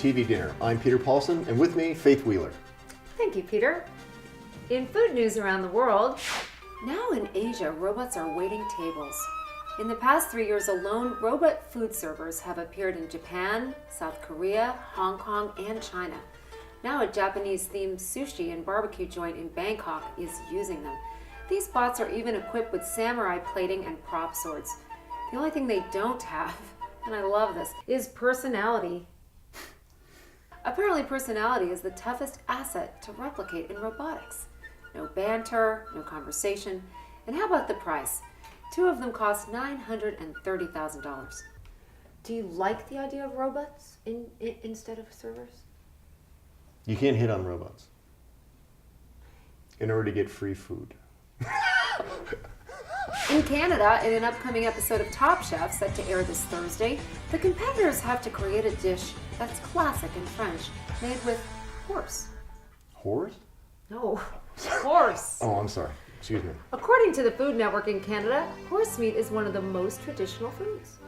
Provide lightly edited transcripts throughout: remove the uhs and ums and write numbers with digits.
TV Dinner. I'm Peter Paulson, and with me, Faith Wheeler. Thank you, Peter. In food news around the world, now in Asia, robots are waiting tables. In the past 3 years alone, robot food servers have appeared in Japan, South Korea, Hong Kong, and China. Now a Japanese-themed sushi and barbecue joint in Bangkok is using them. These bots are even equipped with samurai plating and prop swords. The only thing they don't have, and I love this, is personality. Apparently personality is the toughest asset to replicate in robotics. No banter, no conversation, and how about the price? 2 of them cost $930,000. Do you like the idea of robots instead of servers? You can't hit on robots in order to get free food. In Canada, in an upcoming episode of Top Chef set to air this Thursday, the competitors have to create a dish that's classic in French, made with horse. Horse? No, horse. Oh, I'm sorry. Excuse me. According to the Food Network in Canada, horse meat is one of the most traditional foods.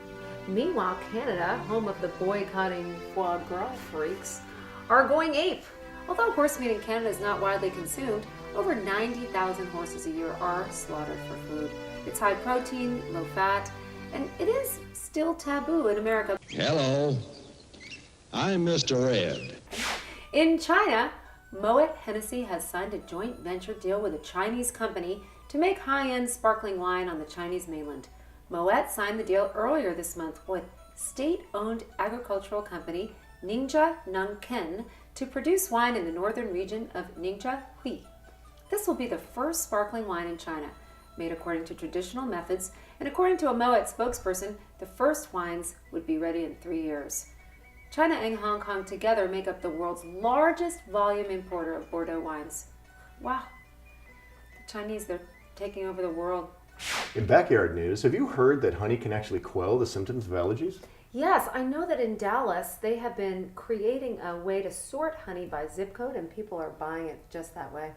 Meanwhile, Canada, home of the boycotting foie gras freaks, are going ape. Although horse meat in Canada is not widely consumed, over 90,000 horses a year are slaughtered for food. It's high protein, low fat, and it is still taboo in America. Hello, I'm Mr. Ed. In China, Moet Hennessy has signed a joint venture deal with a Chinese company to make high-end sparkling wine on the Chinese mainland. Moet signed the deal earlier this month with state-owned agricultural company Ningxia Nongken to produce wine in the northern region of Ningxia Hui. This will be the first sparkling wine in China, made according to traditional methods, and according to a Moet spokesperson, the first wines would be ready in 3 years. China and Hong Kong together make up the world's largest volume importer of Bordeaux wines. Wow. The Chinese, they're taking over the world. In backyard news, have you heard that honey can actually quell the symptoms of allergies? Yes, I know that in Dallas, they have been creating a way to sort honey by zip code, and people are buying it just that way.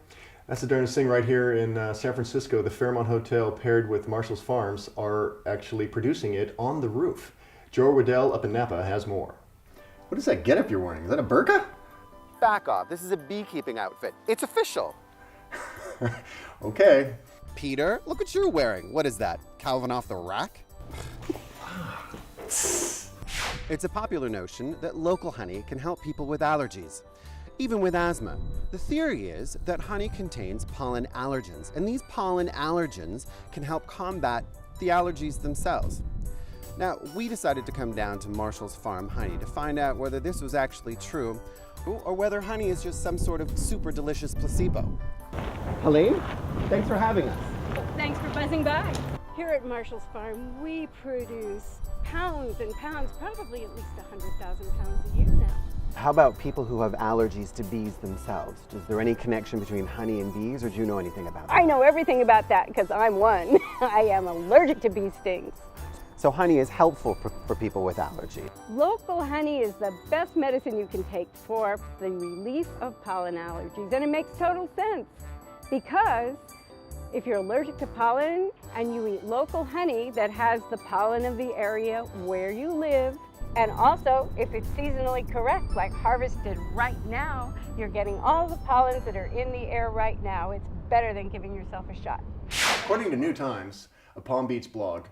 That's the darndest thing right here in San Francisco. The Fairmont Hotel paired with Marshall's Farms are actually producing it on the roof. Joe Waddell up in Napa has more. What is that getup you're wearing? Is that a burqa? Back off. This is a beekeeping outfit. It's official. Okay. Peter, look what you're wearing. What is that? Calvin off the rack? It's a popular notion that local honey can help people with allergies, even with asthma. The theory is that honey contains pollen allergens, and these pollen allergens can help combat the allergies themselves. Now, we decided to come down to Marshall's Farm Honey to find out whether this was actually true or whether honey is just some sort of super delicious placebo. Helene, thanks for having us. Thanks for buzzing by. Here at Marshall's Farm, we produce pounds and pounds, probably at least 100,000 pounds a year now. How about people who have allergies to bees themselves? Is there any connection between honey and bees, or do you know anything about that? I know everything about that because I'm one. I am allergic to bee stings. So honey is helpful for people with allergy. Local honey is the best medicine you can take for the relief of pollen allergies, and it makes total sense because if you're allergic to pollen and you eat local honey that has the pollen of the area where you live, and also if it's seasonally correct, like harvested right now, you're getting all the pollens that are in the air right now. It's better than giving yourself a shot. According to New Times, a Palm Beach blog,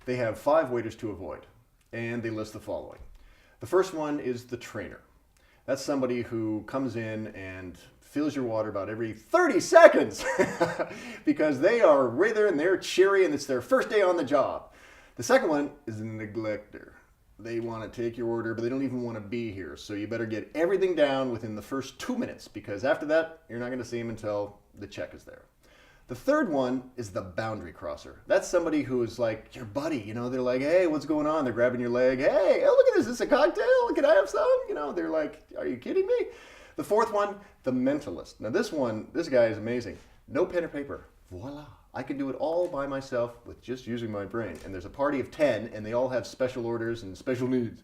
they have 5 waiters to avoid, and they list the following. The first one is the trainer. That's somebody who comes in and fills your water about every 30 seconds because they are right there and they're cheery and it's their first day on the job. The second one is the neglector. They want to take your order, but they don't even want to be here. So you better get everything down within the first 2 minutes because after that, you're not going to see them until the check is there. The third one is the boundary crosser. That's somebody who is like your buddy, you know, they're like, hey, what's going on? They're grabbing your leg. Hey, oh, look at this. Is this a cocktail? Can I have some? You know, they're like, are you kidding me? The fourth one, the mentalist. Now this guy is amazing. No pen or paper. Voila. I can do it all by myself with just using my brain. And there's a party of 10 and they all have special orders and special needs.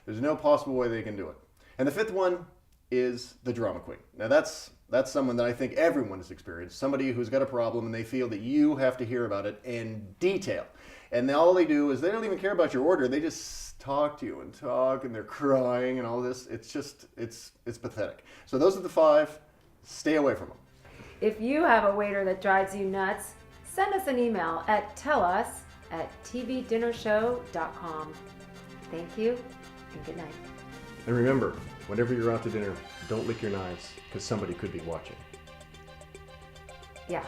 There's no possible way they can do it. And the fifth one is the drama queen. Now that's That's someone that I think everyone has experienced. Somebody who's got a problem and they feel that you have to hear about it in detail. And then all they do is they don't even care about your order. They just talk to you and talk, and they're crying and all this. It's just, it's pathetic. So those are the 5. Stay away from them. If you have a waiter that drives you nuts, send us an email at tellus@tvdinnershow.com. Thank you and good night. And remember, whenever you're out to dinner, don't lick your knives, because somebody could be watching. Yeah.